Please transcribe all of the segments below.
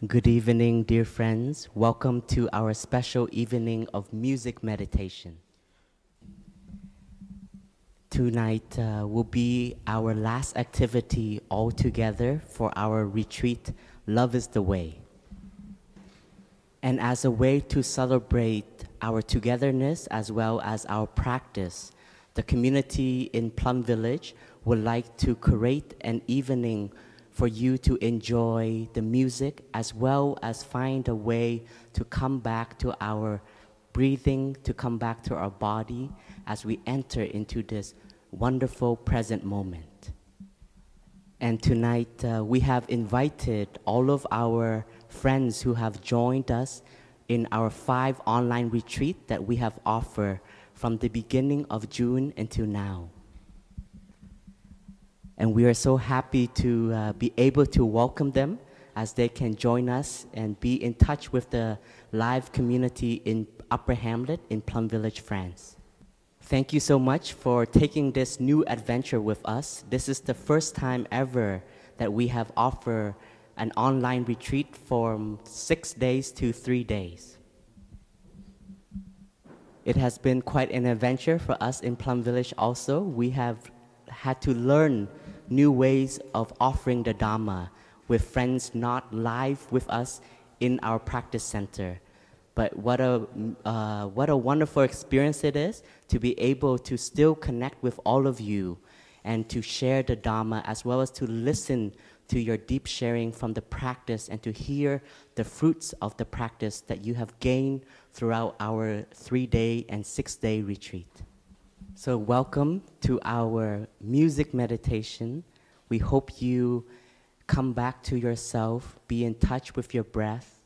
Good evening, dear friends. Welcome to our special evening of music meditation. Tonight will be our last activity all together for our retreat, Love is the Way. And as a way to celebrate our togetherness as well as our practice, the community in Plum Village would like to create an evening for you to enjoy the music as well as find a way to come back to our breathing, to come back to our body as we enter into this wonderful present moment. And tonight we have invited all of our friends who have joined us in our 5 online retreat that we have offered from the beginning of June until now. And we are so happy to be able to welcome them as they can join us and be in touch with the live community in Upper Hamlet in Plum Village, France. Thank you so much for taking this new adventure with us. This is the first time ever that we have offered an online retreat from 6 days to 3 days. It has been quite an adventure for us in Plum Village also. We have had to learn new ways of offering the Dhamma with friends not live with us in our practice center. But what a wonderful experience it is to be able to still connect with all of you and to share the Dhamma as well as to listen to your deep sharing from the practice and to hear the fruits of the practice that you have gained throughout our 3-day and 6-day retreat. So welcome to our music meditation. We hope you come back to yourself, be in touch with your breath.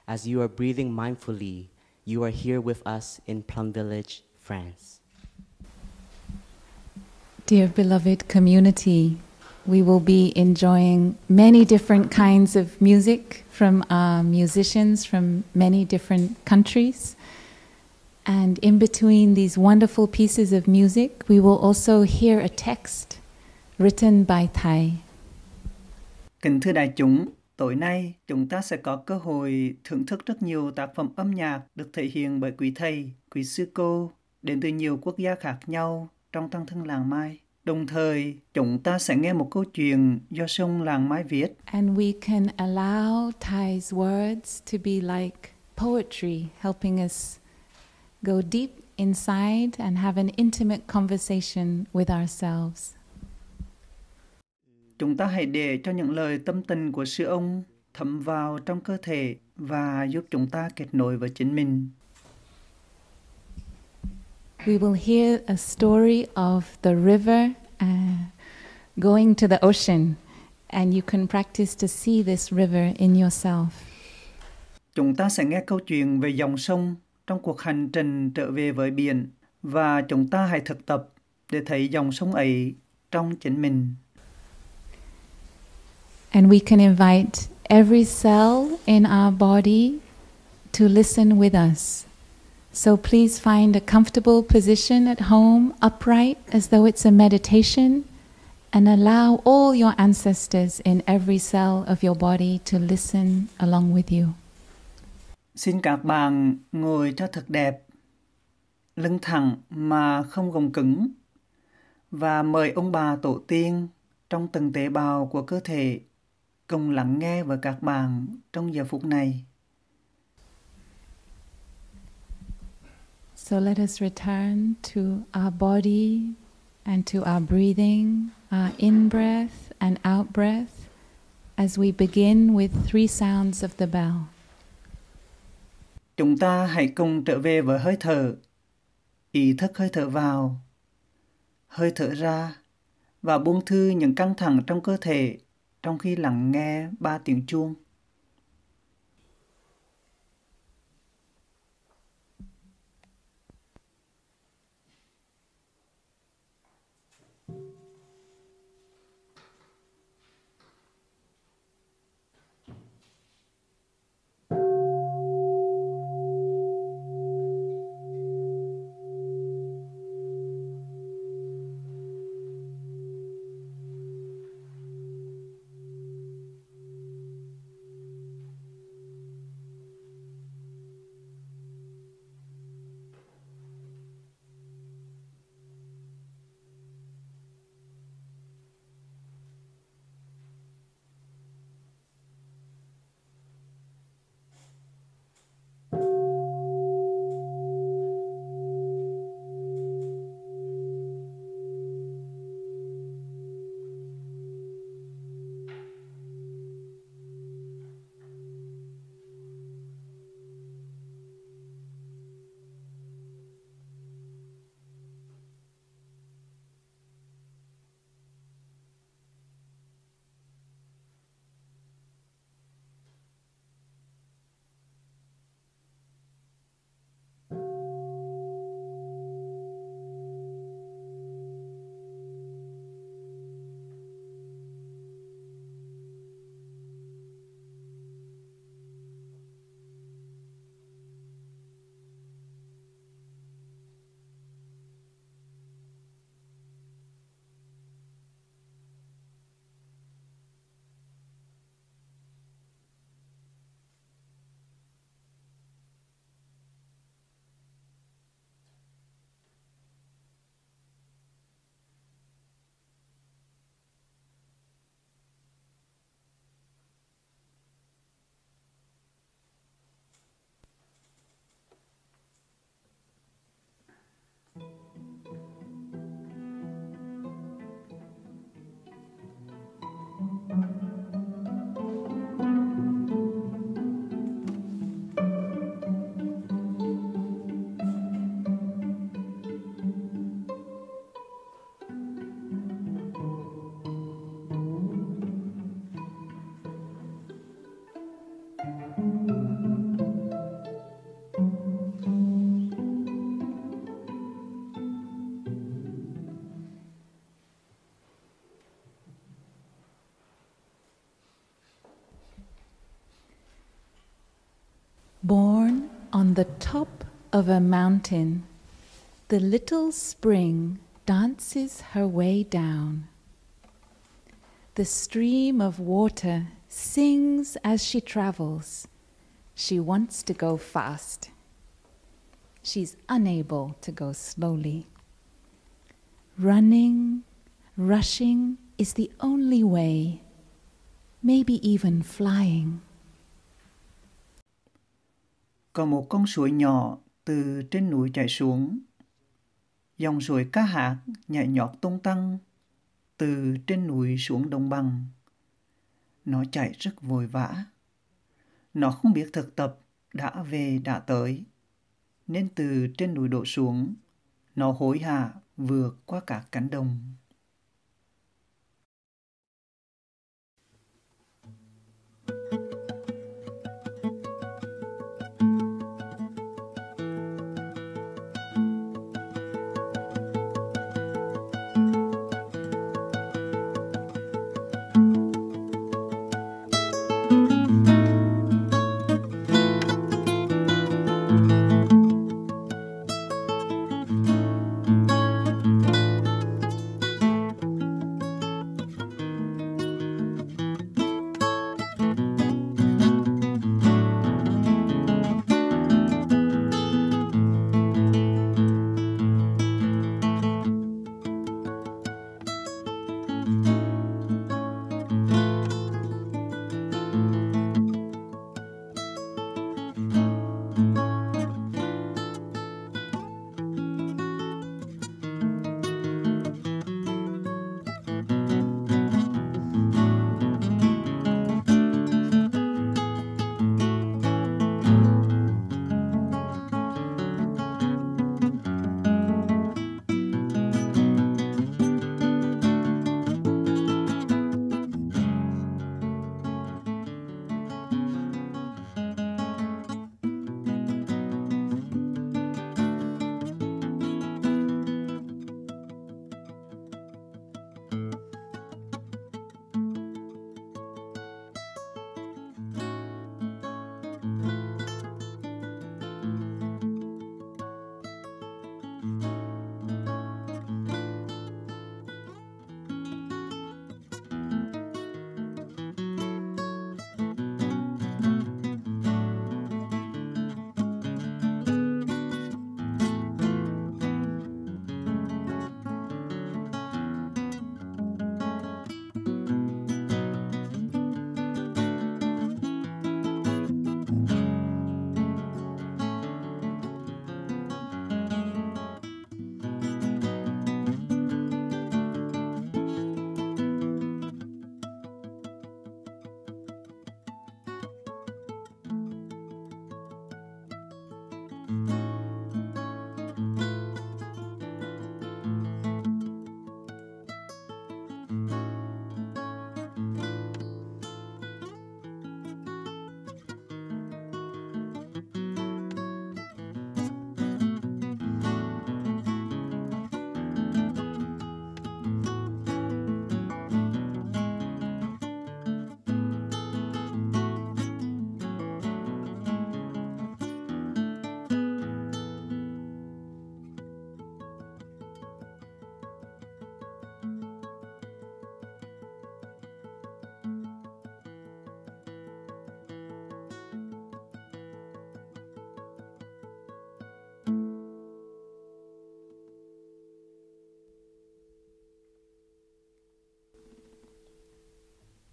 As you are breathing mindfully, you are here with us in Plum Village, France. Dear beloved community, we will be enjoying many different kinds of music from musicians from many different countries. And in between these wonderful pieces of music, we will also hear a text written by Thầy. Kính thưa đại chúng, tối nay chúng ta sẽ có cơ hội thưởng thức rất nhiều tác phẩm âm nhạc được thể hiện bởi quý thầy, quý sư cô đến từ nhiều quốc gia khác nhau trong tăng thân làng Mai. Đồng thời, chúng ta sẽ nghe một câu chuyện do sông làng Mai viết. And we can allow Thai's words to be like poetry, helping us go deep inside and have an intimate conversation with ourselves. Chúng ta hãy để cho những lời tâm tình của sư ông thấm vào trong cơ thể và giúp chúng ta kết nối với chính mình. We will hear a story of the river going to the ocean, and you can practice to see this river in yourself. Chúng ta sẽ nghe câu chuyện về dòng sông trong cuộc hành trình trở về với biển, và chúng ta hãy thực tập để thấy dòng sông ấy trong chính mình. And we can invite every cell in our body to listen with us. So please find a comfortable position at home, upright, as though it's a meditation, and allow all your ancestors in every cell of your body to listen along with you. Xin các bạn ngồi cho thật đẹp, lưng thẳng mà không gồng cứng, và mời ông bà tổ tiên trong từng tế bào của cơ thể cùng lắng nghe với các bạn trong giờ phút này. So let us return to our body and to our breathing, our in-breath and out-breath, as we begin with 3 sounds of the bell. Chúng ta hãy cùng trở về với hơi thở, ý thức hơi thở vào, hơi thở ra, và buông thư những căng thẳng trong cơ thể trong khi lắng nghe 3 tiếng chuông. the top of a mountain, the little spring dances her way down. The stream of water sings as she travels. She wants to go fast. She's unable to go slowly. Running, rushing is the only way, maybe even flying. Có một con suối nhỏ từ trên núi chảy xuống. Dòng suối ca hát nhảy nhót tung tăng từ trên núi xuống đồng bằng. Nó chảy rất vội vã. Nó không biết thực tập đã về đã tới, nên từ trên núi đổ xuống, nó hối hả vượt qua các cánh đồng.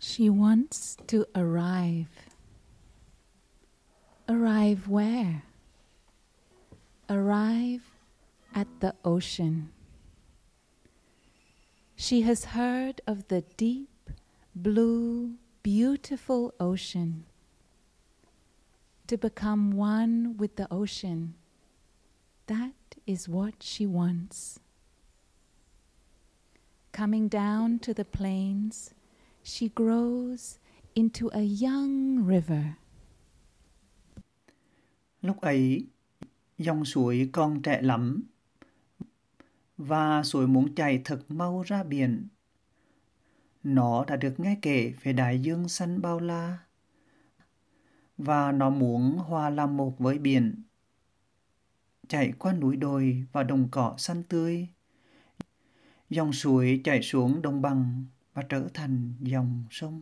She wants to arrive. Arrive where? Arrive at the ocean. She has heard of the deep, blue, beautiful ocean. To become one with the ocean, that is what she wants. Coming down to the plains, she grows into a young river. Lúc ấy, dòng suối còn trẻ lắm, và suối muốn chảy thật mau ra biển. Nó đã được nghe kể về đại dương xanh bao la, và nó muốn hòa làm một với biển chảy qua núi đồi và đồng cỏ xanh tươi. Dòng suối chảy xuống đồng bằng và trở thành dòng sông.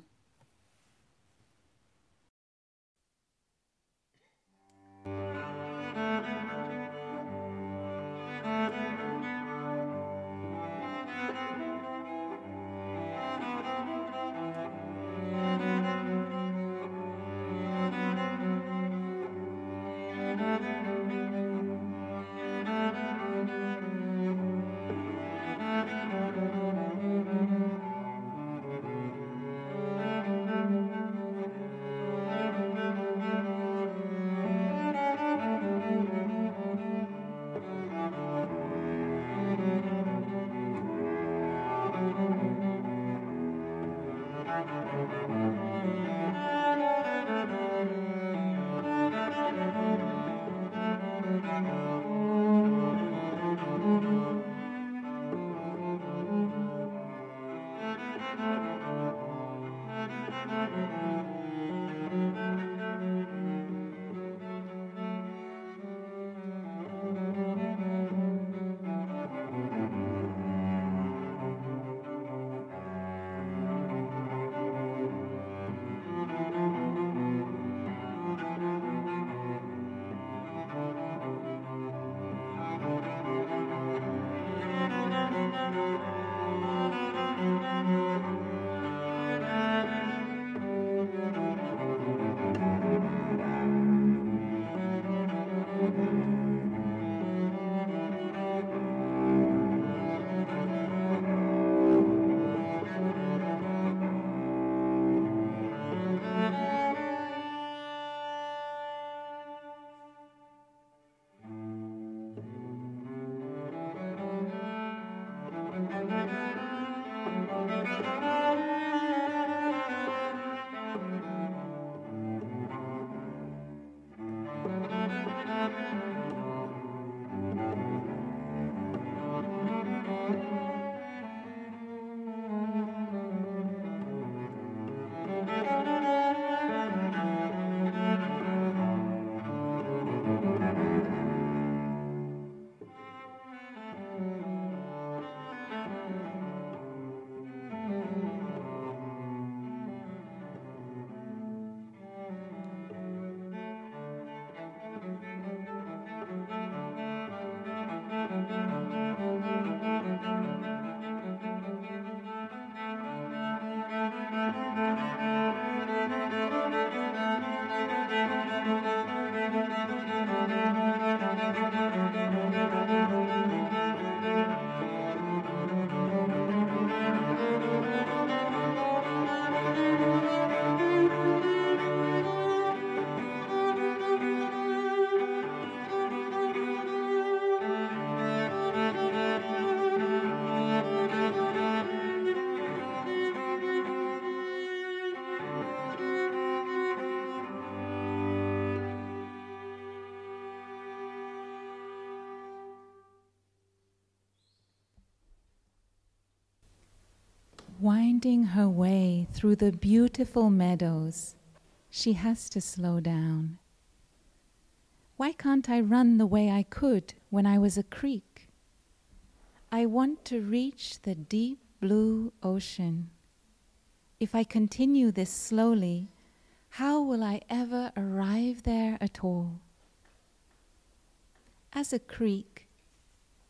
Winding her way through the beautiful meadows, she has to slow down. Why can't I run the way I could when I was a creek? I want to reach the deep blue ocean. If I continue this slowly, how will I ever arrive there at all? As a creek,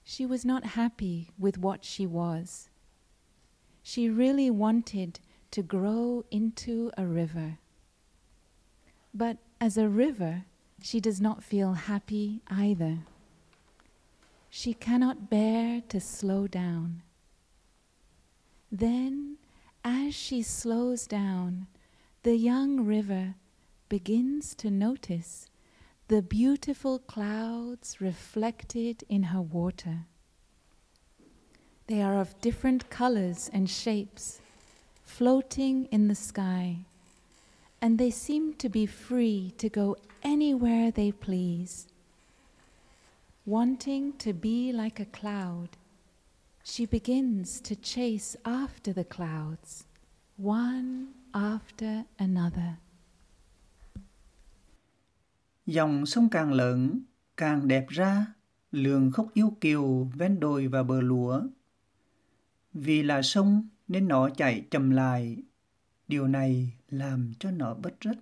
she was not happy with what she was. She really wanted to grow into a river. But as a river, she does not feel happy either. She cannot bear to slow down. Then, as she slows down, the young river begins to notice the beautiful clouds reflected in her water. They are of different colors and shapes, floating in the sky, and they seem to be free to go anywhere they please. Wanting to be like a cloud, she begins to chase after the clouds, one after another. Dòng sông càng lớn, càng đẹp ra, lường khúc yêu kiều ven đồi và bờ lúa. Vì là sông nên nó chạy chậm lại, điều này làm cho nó bứt rứt.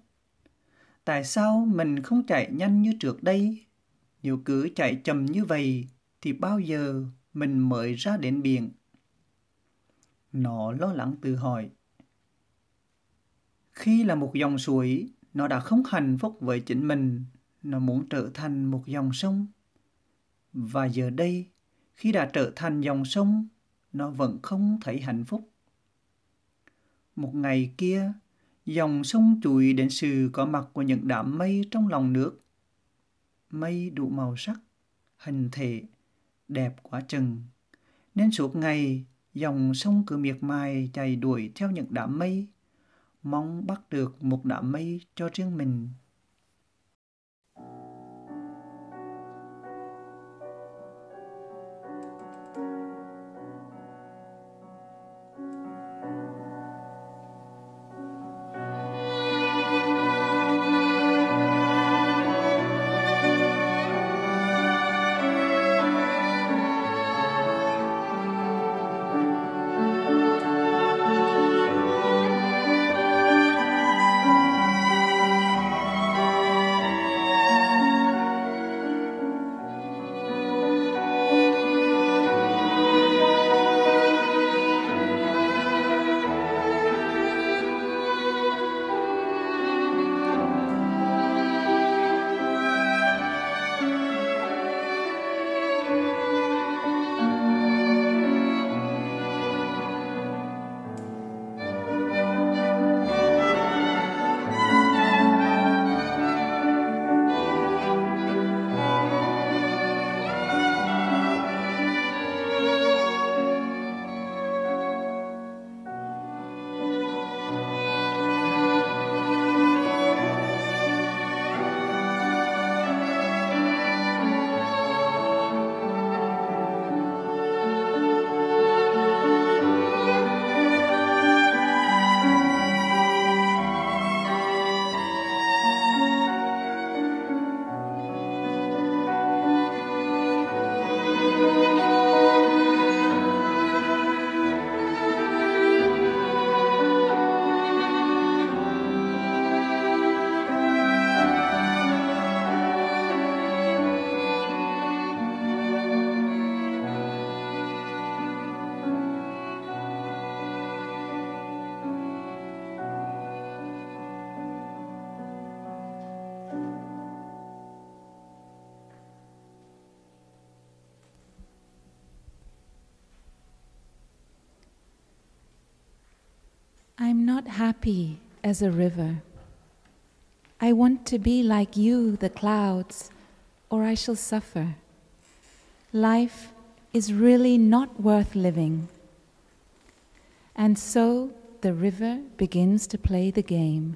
Tại sao mình không chạy nhanh như trước đây? Nếu cứ chạy chậm như vậy thì bao giờ mình mới ra đến biển? Nó lo lắng tự hỏi. Khi là một dòng suối, nó đã không hạnh phúc với chính mình, nó muốn trở thành một dòng sông. Và giờ đây, khi đã trở thành dòng sông, nó vẫn không thấy hạnh phúc. Một ngày kia, dòng sông Chuye đến sự có mặt của những đám mây trong lòng nước. Mây đủ màu sắc, hình thể, đẹp quá chừng. Nên suốt ngày, dòng sông cứ miệt mài chạy đuổi theo những đám mây, mong bắt được một đám mây cho riêng mình. I'm not happy as a river. I want to be like you, the clouds, or I shall suffer. Life is really not worth living. And so the river begins to play the game.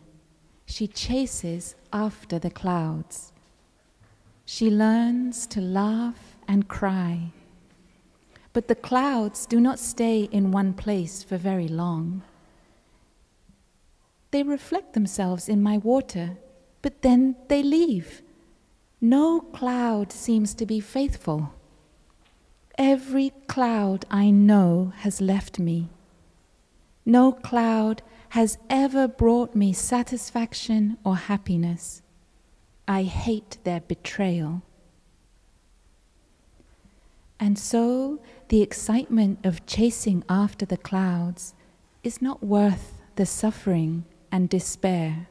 She chases after the clouds. She learns to laugh and cry. But the clouds do not stay in one place for very long. They reflect themselves in my water, but then they leave. No cloud seems to be faithful. Every cloud I know has left me. No cloud has ever brought me satisfaction or happiness. I hate their betrayal. And so the excitement of chasing after the clouds is not worth the suffering and despair.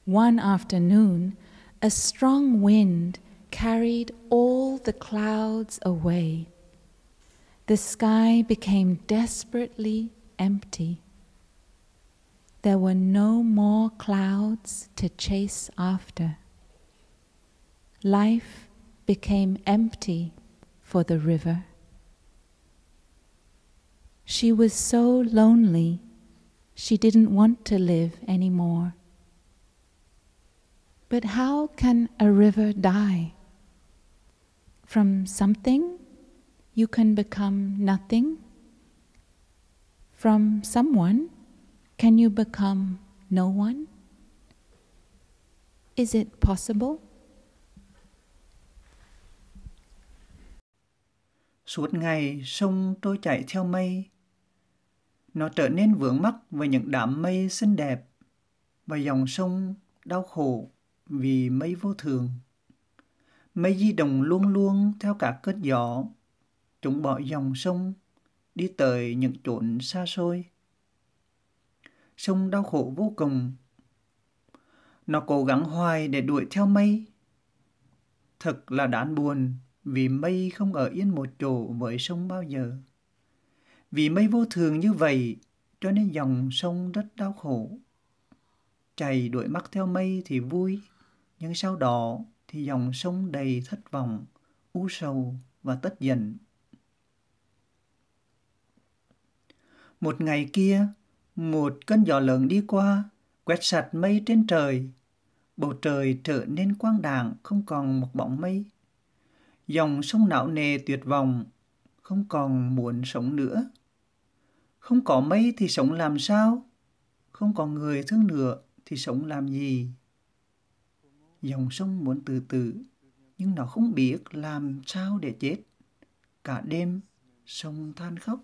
One afternoon, a strong wind carried all the clouds away. The sky became desperately empty. There were no more clouds to chase after. Life became empty for the river. She was so lonely, she didn't want to live anymore. But how can a river die? From something, you can become nothing. From someone, can you become no one? Is it possible? Suốt ngày sông trôi chảy theo mây. Nó trở nên vướng mắc với những đám mây xinh đẹp và dòng sông đau khổ vì mây vô thường. Mây di động luôn luôn theo các cơn gió. Chúng bỏ dòng sông đi tới những chốn xa xôi. Sông đau khổ vô cùng. Nó cố gắng hoài để đuổi theo mây. Thật là đáng buồn vì mây không ở yên một chỗ với sông bao giờ. Vì mây vô thường như vậy cho nên dòng sông rất đau khổ. Chạy đuổi mắc theo mây thì vui, nhưng sau đó thì dòng sông đầy thất vọng, u sầu và tất giận. Một ngày kia, một cơn gió lớn đi qua, quét sạch mây trên trời. Bầu trời trở nên quang đãng, không còn một bóng mây. Dòng sông não nề tuyệt vọng, không còn muốn sống nữa. Không có mây thì sống làm sao? Không có người thương nữa thì sống làm gì? Dòng sông muốn tự tử, nhưng nó không biết làm sao để chết. Cả đêm, sông than khóc.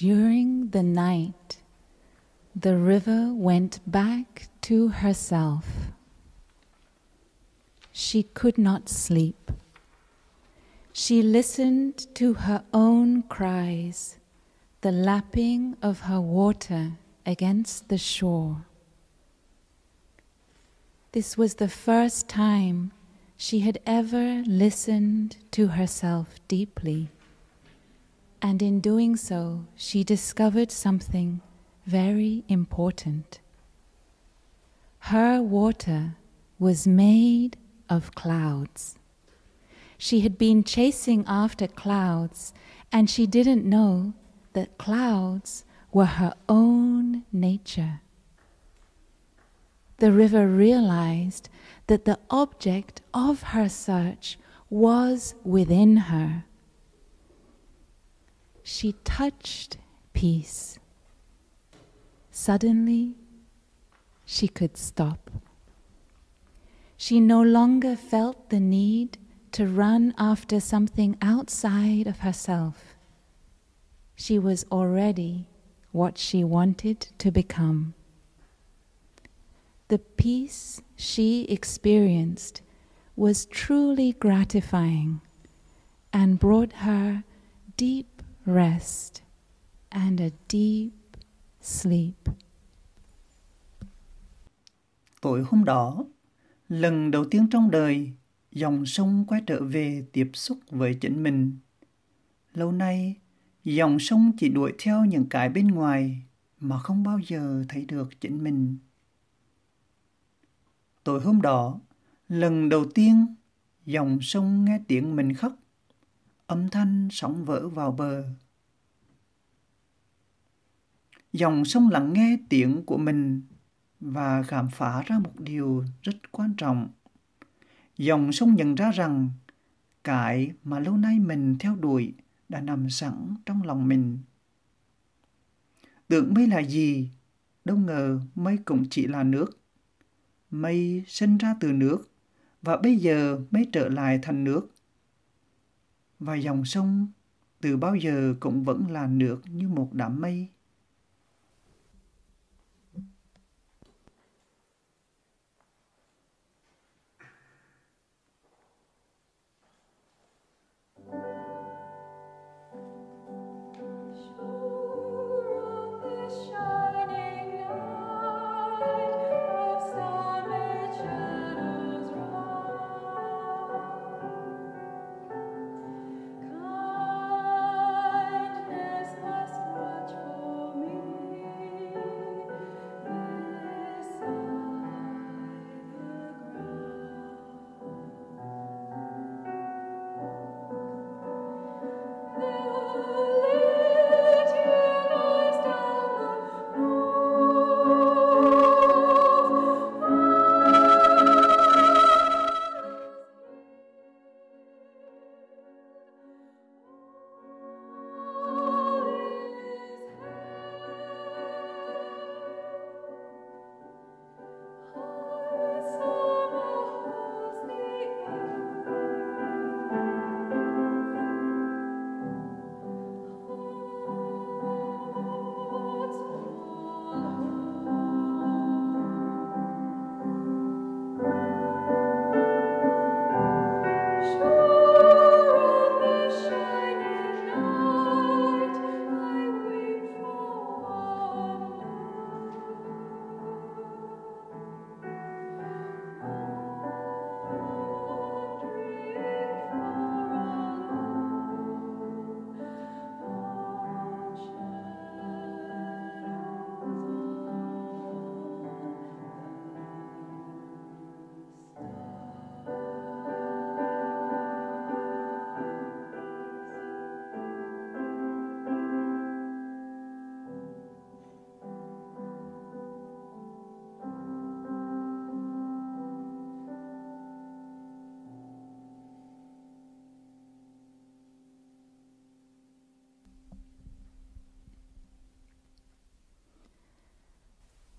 During the night, the river went back to herself. She could not sleep. She listened to her own cries, the lapping of her water against the shore. This was the first time she had ever listened to herself deeply. And in doing so, she discovered something very important. Her water was made of clouds. She had been chasing after clouds, and she didn't know that clouds were her own nature. the river realized that the object of her search was within her. She touched peace. Suddenly, she could stop. She no longer felt the need to run after something outside of herself. She was already what she wanted to become. The peace she experienced was truly gratifying and brought her deep rest and a deep sleep. Tối hôm đó, lần đầu tiên trong đời, dòng sông quay trở về tiếp xúc với chính mình. Lâu nay, dòng sông chỉ đuổi theo những cái bên ngoài mà không bao giờ thấy được chính mình. Tối hôm đó, lần đầu tiên, dòng sông nghe tiếng mình khóc, âm thanh sóng vỡ vào bờ. Dòng sông lắng nghe tiếng của mình và khám phá ra một điều rất quan trọng. Dòng sông nhận ra rằng cái mà lâu nay mình theo đuổi đã nằm sẵn trong lòng mình. Tưởng mây là gì? Đâu ngờ mây cũng chỉ là nước. Mây sinh ra từ nước và bây giờ mây trở lại thành nước. Và dòng sông từ bao giờ cũng vẫn là nước như một đám mây.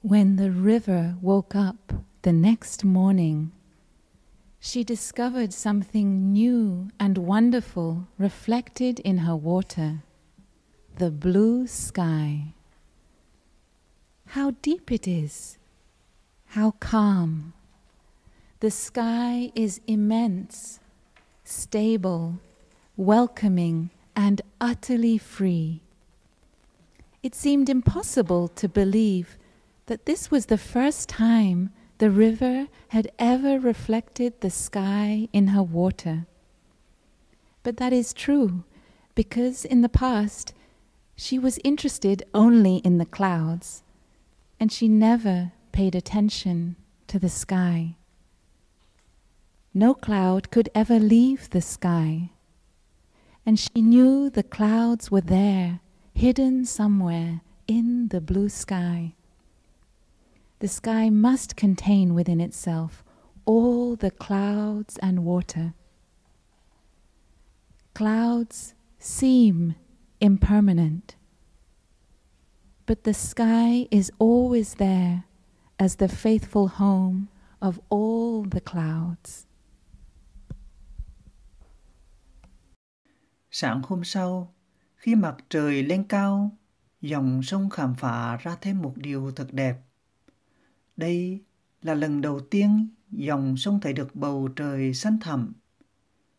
When the river woke up the next morning, she discovered something new and wonderful reflected in her water, the blue sky. How deep it is, how calm. The sky is immense, stable, welcoming, and utterly free. It seemed impossible to believe that this was the first time the river had ever reflected the sky in her water. But that is true, because in the past she was interested only in the clouds, and she never paid attention to the sky. No cloud could ever leave the sky, and she knew the clouds were there, hidden somewhere in the blue sky. The sky must contain within itself all the clouds and water. Clouds seem impermanent, but the sky is always there as the faithful home of all the clouds. Sáng hôm sau, khi mặt trời lên cao, dòng sông khám phá ra thêm một điều thật đẹp. Đây là lần đầu tiên dòng sông thấy được bầu trời xanh thẳm.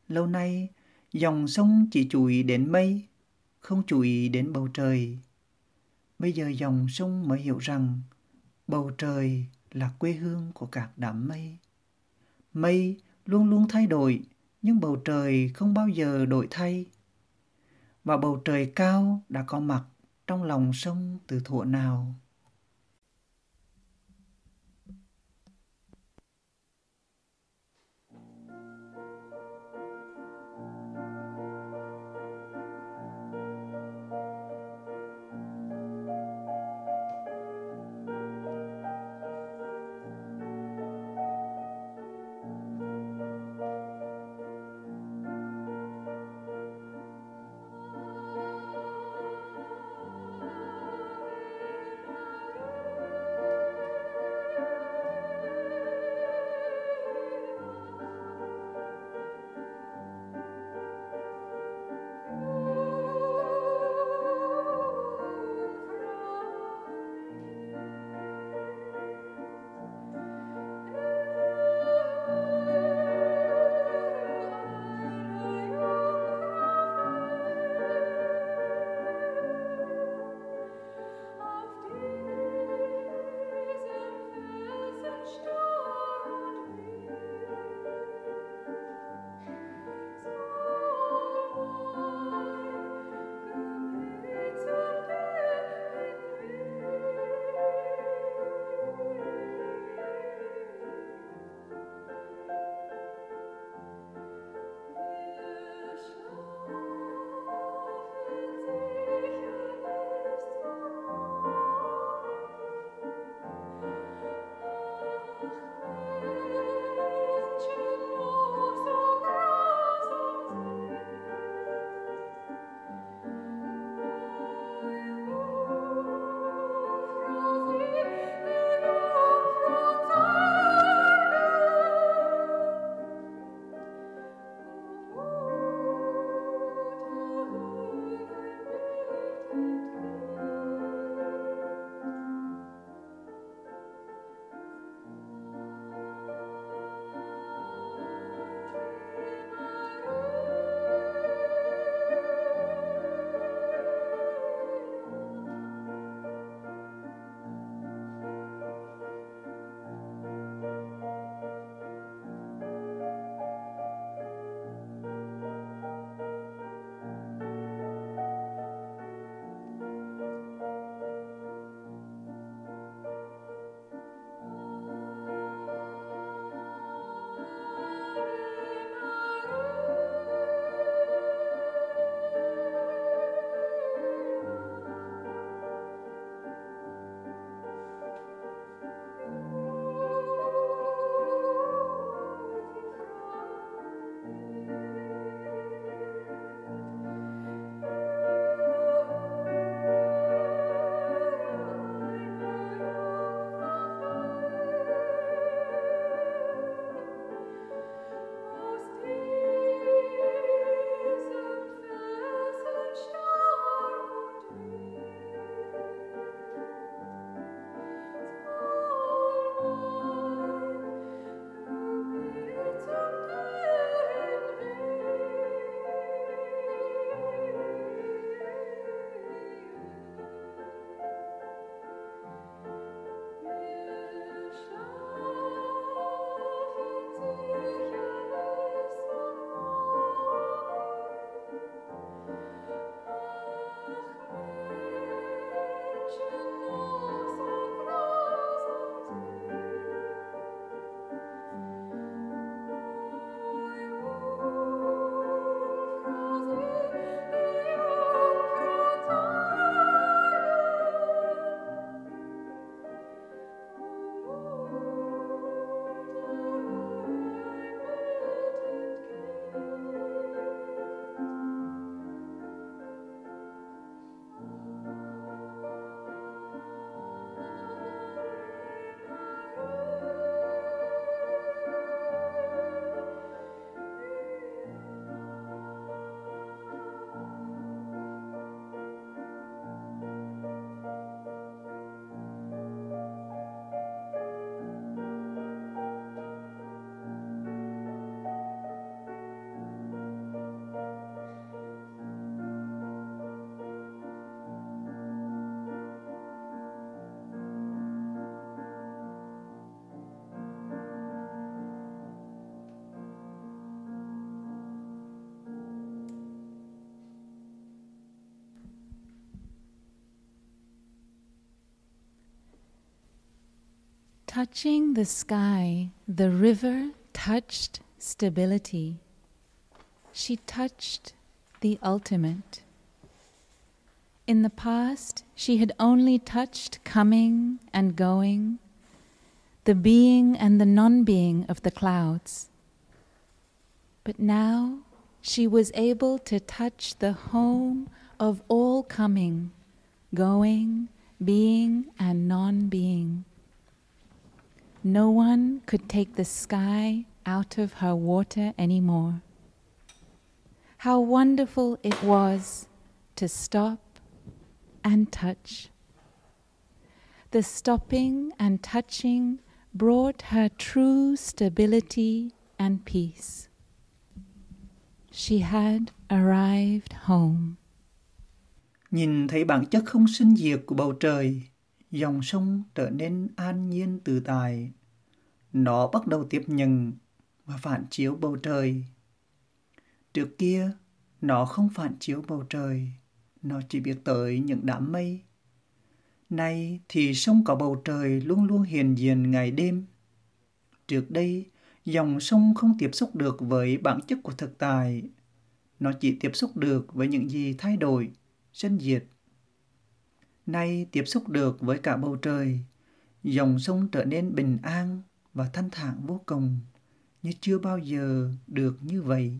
Lâu nay, dòng sông chỉ chú ý đến mây, không chú ý đến bầu trời. Bây giờ dòng sông mới hiểu rằng bầu trời là quê hương của các đám mây. Mây luôn luôn thay đổi, nhưng bầu trời không bao giờ đổi thay. Và bầu trời cao đã có mặt trong lòng sông từ thuở nào. touching the sky, the river touched stability. She touched the ultimate. In the past, she had only touched coming and going, the being and the non-being of the clouds. But now she was able to touch the home of all coming, going, being and non-being. No one could take the sky out of her water anymore. How wonderful it was to stop and touch. The stopping and touching brought her true stability and peace. She had arrived home. Nhìn thấy bản chất không sinh diệt của bầu trời, dòng sông trở nên an nhiên tự tại. Nó bắt đầu tiếp nhận và phản chiếu bầu trời. Trước kia, nó không phản chiếu bầu trời, nó chỉ biết tới những đám mây. Nay thì sông có bầu trời luôn luôn hiện diện ngày đêm. Trước đây, dòng sông không tiếp xúc được với bản chất của thực tại. Nó chỉ tiếp xúc được với những gì thay đổi, sinh diệt. Nay tiếp xúc được với cả bầu trời, dòng sông trở nên bình an và thanh thản vô cùng, như chưa bao giờ được như vậy.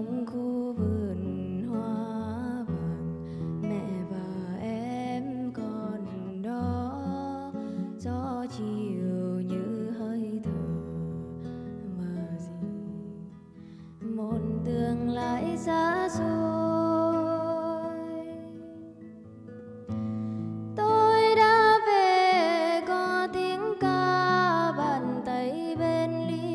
trong khu vườn hoa vàng, mẹ và em còn đó, gió chiều như hơi thở mờ gì, một tương lai xa xôi. Tôi đã về có tiếng ca bàn tay bên ly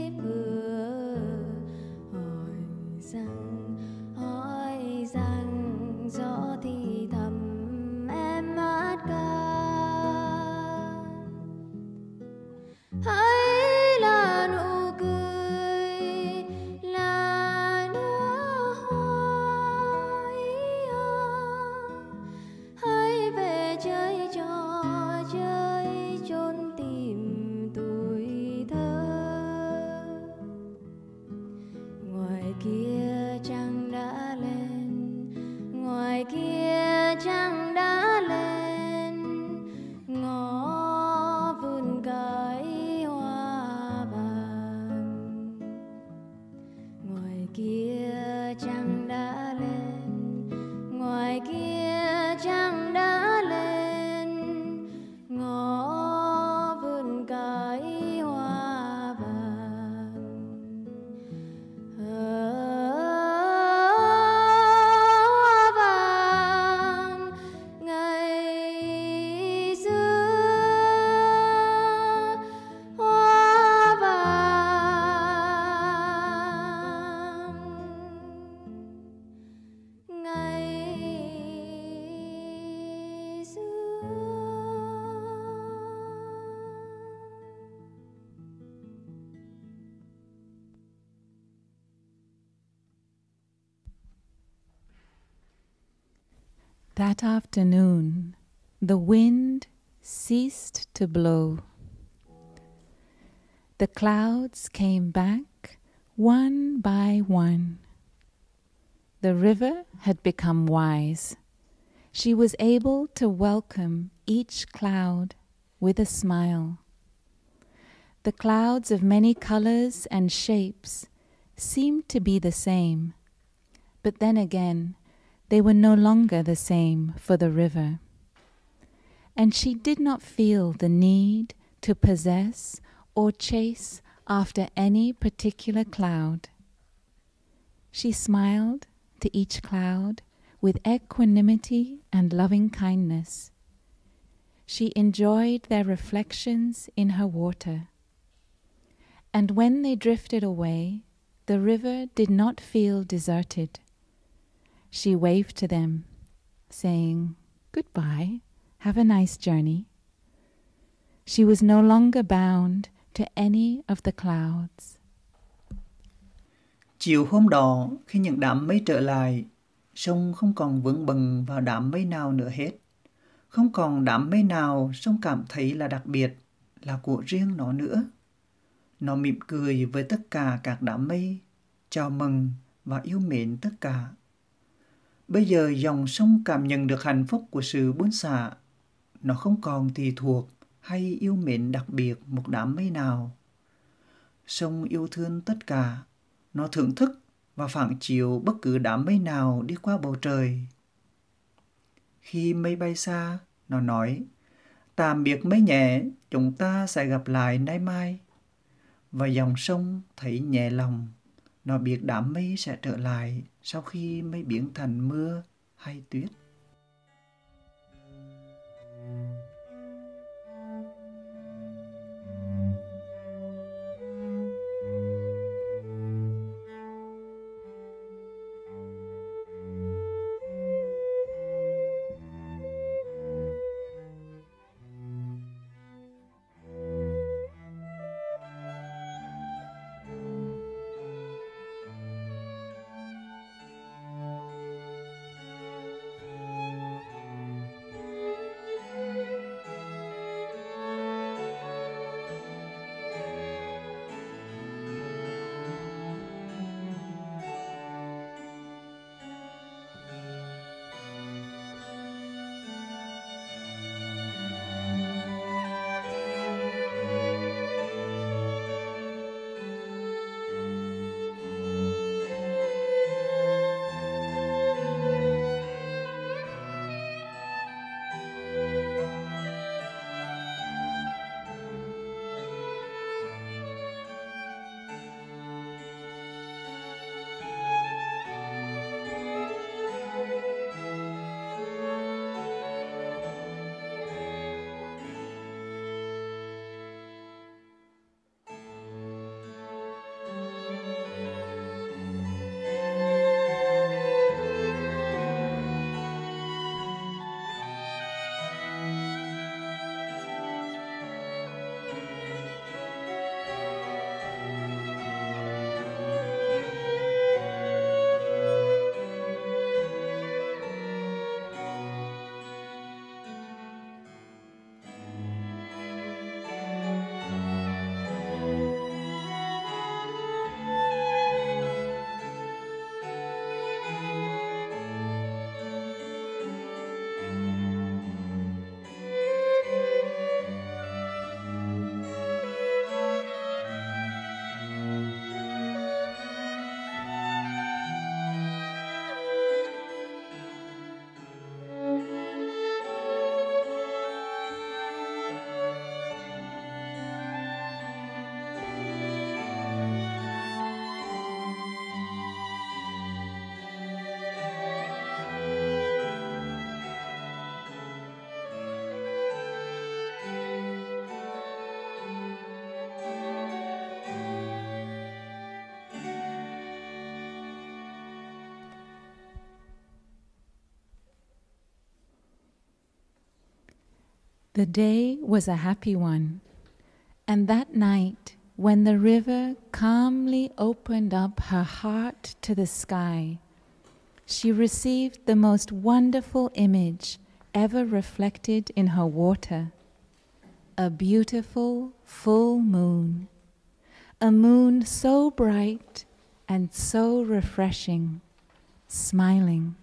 That afternoon, the wind ceased to blow. The clouds came back one by one. The river had become wise. She was able to welcome each cloud with a smile. The clouds of many colors and shapes seemed to be the same, but then again, they were no longer the same for the river. And she did not feel the need to possess or chase after any particular cloud. She smiled to each cloud with equanimity and loving kindness. She enjoyed their reflections in her water. And when they drifted away, the river did not feel deserted. She waved to them, saying, "Goodbye, have a nice journey." She was no longer bound to any of the clouds. Chiều hôm đó, khi những đám mây trở lại, sông không còn vướng bận vào đám mây nào nữa hết. Không còn đám mây nào sông cảm thấy là đặc biệt, là của riêng nó nữa. Nó mỉm cười với tất cả các đám mây, chào mừng và yêu mến tất cả. Bây giờ dòng sông cảm nhận được hạnh phúc của sự buông xả. Nó không còn tùy thuộc hay yêu mến đặc biệt một đám mây nào. Sông yêu thương tất cả. Nó thưởng thức và phản chiếu bất cứ đám mây nào đi qua bầu trời. Khi mây bay xa, nó nói, "Tạm biệt mây nhẹ, chúng ta sẽ gặp lại nay mai." Và dòng sông thấy nhẹ lòng. Nó biết đám mây sẽ trở lại sau khi mây biến thành mưa hay tuyết. The day was a happy one, and that night, when the river calmly opened up her heart to the sky, she received the most wonderful image ever reflected in her water, a beautiful full moon, a moon so bright and so refreshing, smiling.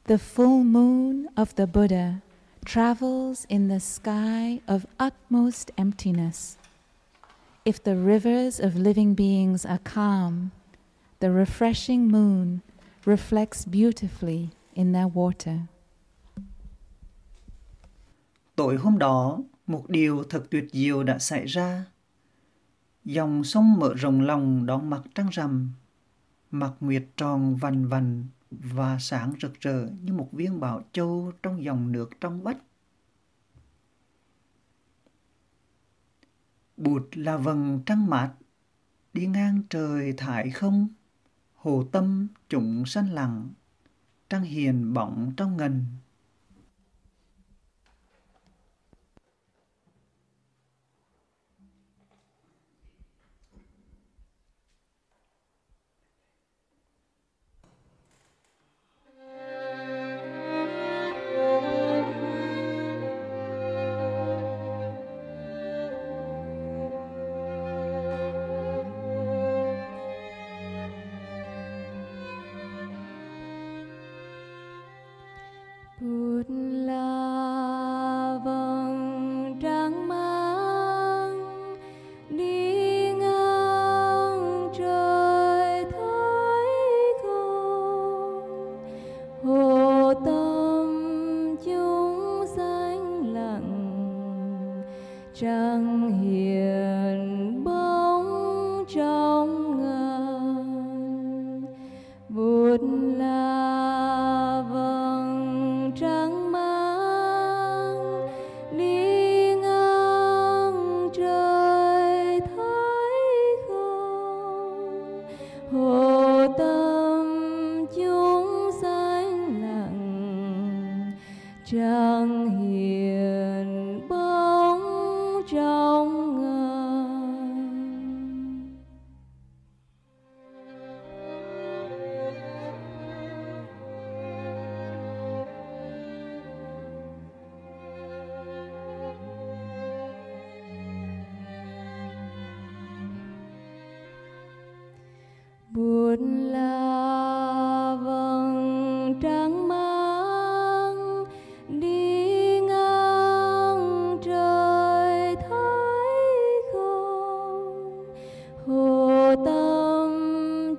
The full moon of the Buddha travels in the sky of utmost emptiness. If the rivers of living beings are calm, the refreshing moon reflects beautifully in their water. Tối hôm đó, một điều thật tuyệt diệu đã xảy ra. Dòng sông mở rộng lòng đón mặt trăng rằm, mặt nguyệt tròn vằn vằn và sáng rực rỡ như một viên bảo châu trong dòng nước trong vắt. Bụt là vầng trăng mát, đi ngang trời thải không, hồ tâm chúng sanh lặng, trăng hiền bóng trong ngần. Bụt là vầng trăng mang đi ngang trời thấy không, hồ tâm chúng sanh lặng, trăng hiền bóng trong ngân. Bụt là trăng mang đi ngang trời thấy không, hồ tâm chúng sanh lặng, trăng hiền bóng trong ngân. Bụt là vầng trăng mang đi ngang trời thấy không, hồ tâm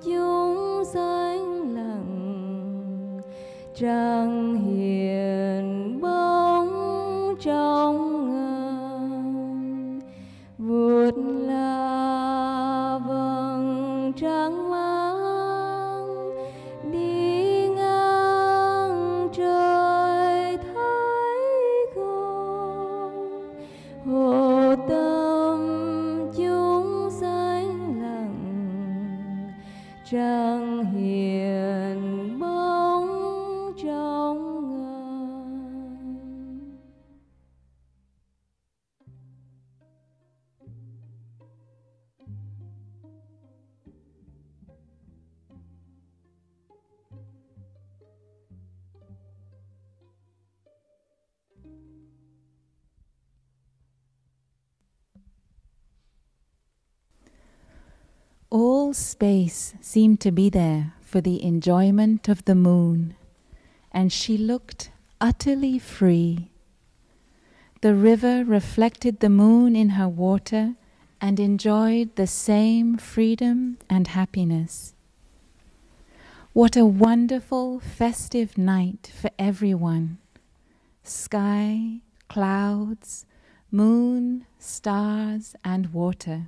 chúng sanh lặng, trăng hiền bóng trong ngân. Bụt là vầng trăng mang đi ngang trời thấy không, hồ tâm chúng sanh lặng, trăng hiền bóng trong ngân. All space seemed to be there for the enjoyment of the moon, and she looked utterly free. The river reflected the moon in her water and enjoyed the same freedom and happiness. What a wonderful festive night for everyone. Sky, clouds, moon, stars, and water.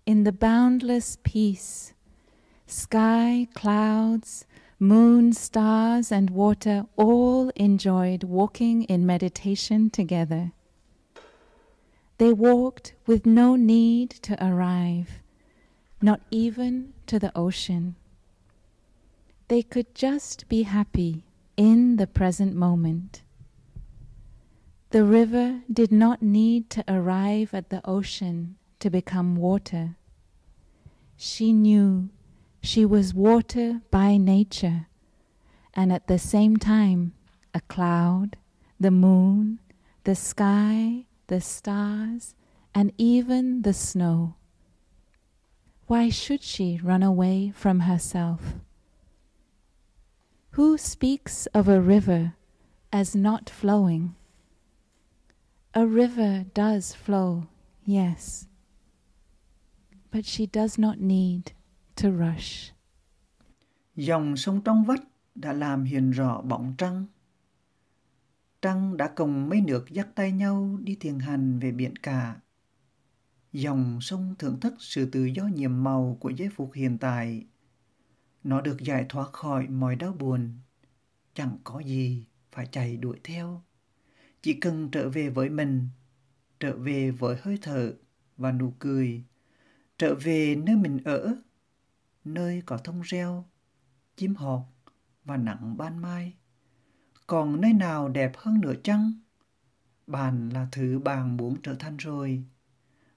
In the boundless peace, sky, clouds, moon, stars, and water all enjoyed walking in meditation together. They walked with no need to arrive, not even to the ocean. They could just be happy in the present moment. The river did not need to arrive at the ocean to become water. She knew She was water by nature, and at the same time a cloud, the moon, the sky, the stars, and even the snow. Why should she run away from herself? Who speaks of a river as not flowing? A river does flow, yes, but she does not need to rush. Dòng sông trong vắt đã làm hiện rõ bóng trăng. Trăng đã cùng mấy nước dắt tay nhau đi thiền hành về biển cả. Dòng sông thưởng thức sự tự do nhiệm màu của giây phút hiện tại. Nó được giải thoát khỏi mọi đau buồn. Chẳng có gì phải chạy đuổi theo. Chỉ cần trở về với mình, trở về với hơi thở và nụ cười, trở về nơi mình ở, nơi có thông reo, chim hót và nắng ban mai. Còn nơi nào đẹp hơn nữa chăng? Bạn là thứ bạn muốn trở thành rồi.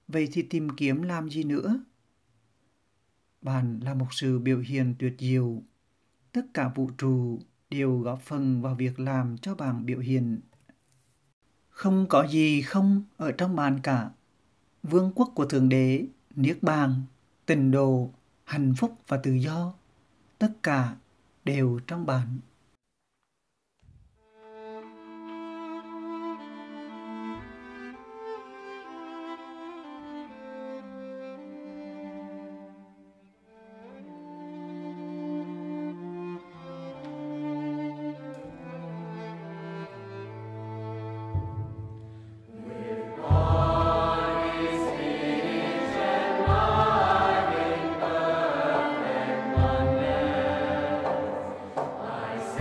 Vậy thì tìm kiếm làm gì nữa? Bạn là một sự biểu hiện tuyệt diệu. Tất cả vũ trụ đều góp phần vào việc làm cho bạn biểu hiện. Không có gì không ở trong bạn cả. Vương quốc của Thượng Đế, niết bàn, tịnh độ, hạnh phúc và tự do, tất cả đều trong bạn. I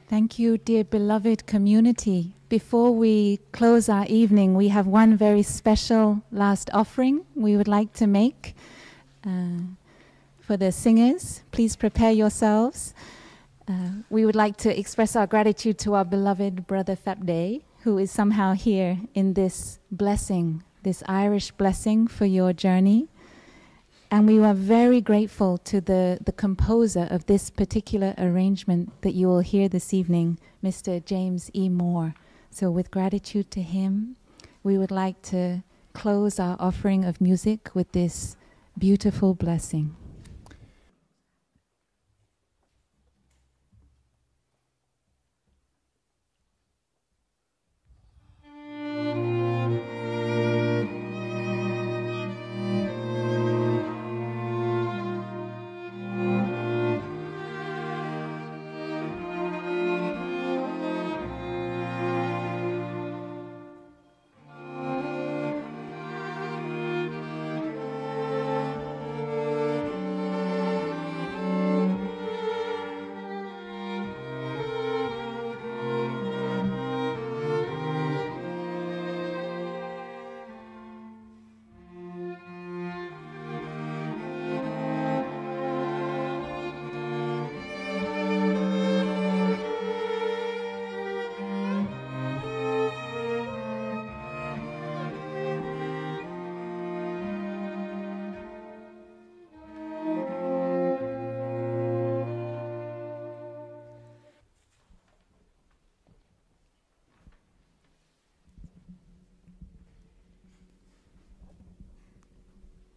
Thank you, dear beloved community. Before we close our evening, we have one very special last offering we would like to make for the singers. Please prepare yourselves. We would like to express our gratitude to our beloved brother Fauré, who is somehow here in this blessing, this Irish blessing for your journey. And we are very grateful to the composer of this particular arrangement that you will hear this evening, Mr. James E. Moore. So with gratitude to him, we would like to close our offering of music with this beautiful blessing.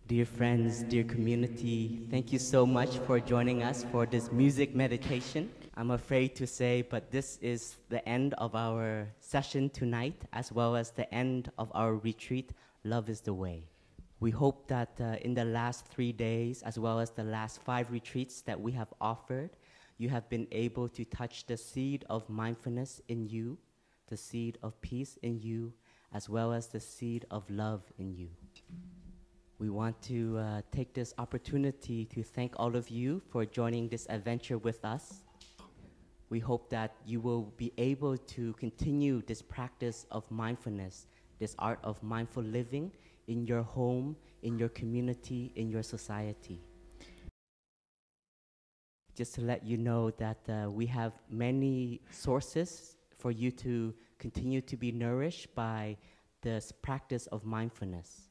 Dear friends, dear community, thank you so much for joining us for this music meditation. I'm afraid to say, but this is the end of our session tonight, as well as the end of our retreat, Love is the Way. We hope that in the last 3 days, as well as the last 5 retreats that we have offered, you have been able to touch the seed of mindfulness in you, the seed of peace in you, as well as the seed of love in you. We want to take this opportunity to thank all of you for joining this adventure with us. We hope that you will be able to continue this practice of mindfulness, this art of mindful living in your home, in your community, in your society. Just to let you know that we have many sources for you to continue to be nourished by this practice of mindfulness.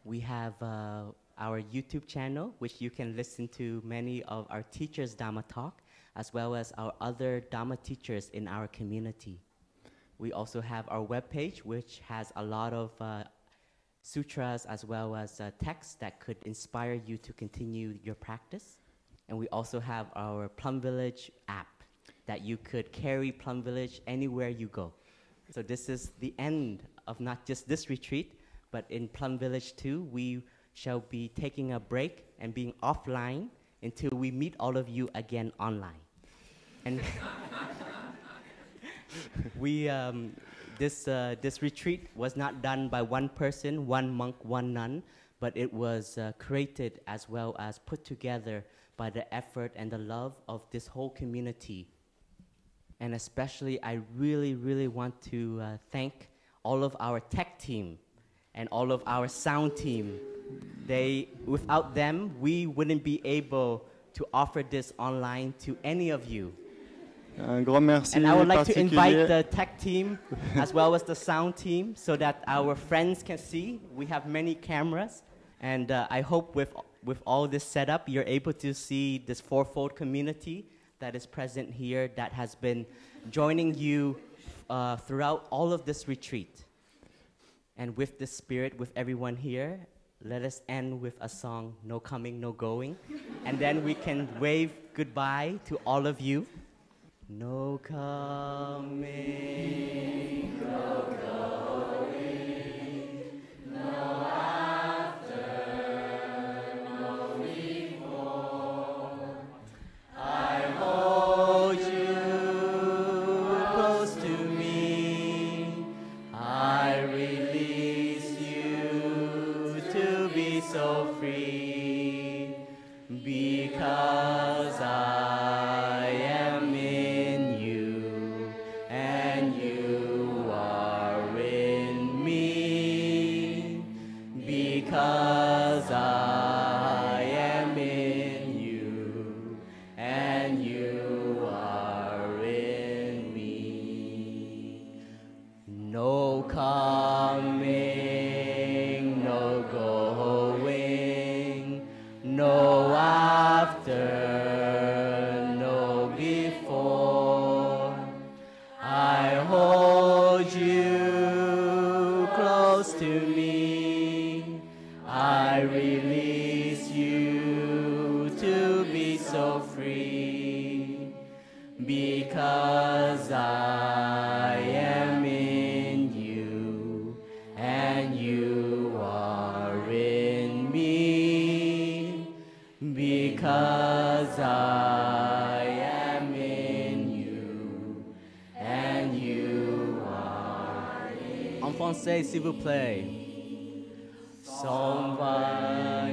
We have our YouTube channel, which you can listen to many of our teachers' Dhamma talk, as well as our other Dhamma teachers in our community. We also have our webpage, which has a lot of sutras as well as texts that could inspire you to continue your practice. And we also have our Plum Village app that you could carry Plum Village anywhere you go. So this is the end of not just this retreat, but in Plum Village too, we shall be taking a break and being offline until we meet all of you again online. And this retreat was not done by one person, one monk, one nun, but it was created as well as put together by the effort and the love of this whole community. And especially, I really, really want to thank all of our tech team and all of our sound team. Without them, we wouldn't be able to offer this online to any of you. Un grand merci And I would like to invite particulier. the tech team as well as the sound team so that our friends can see. We have many cameras, and I hope with all this setup, you're able to see this fourfold community that is present here that has been joining you throughout all of this retreat. And with this spirit, with everyone here, let us end with a song, No Coming, No Going. And then we can wave goodbye to all of you. No coming, no going, no after, no before. I hold you close to me. I release you to be so free, because I am in no after, no before. I hold you close to me. I release you to be so free, because I am in you and you are in me, because I am in you and you are in me. En français, s'il vous plaît. S'en va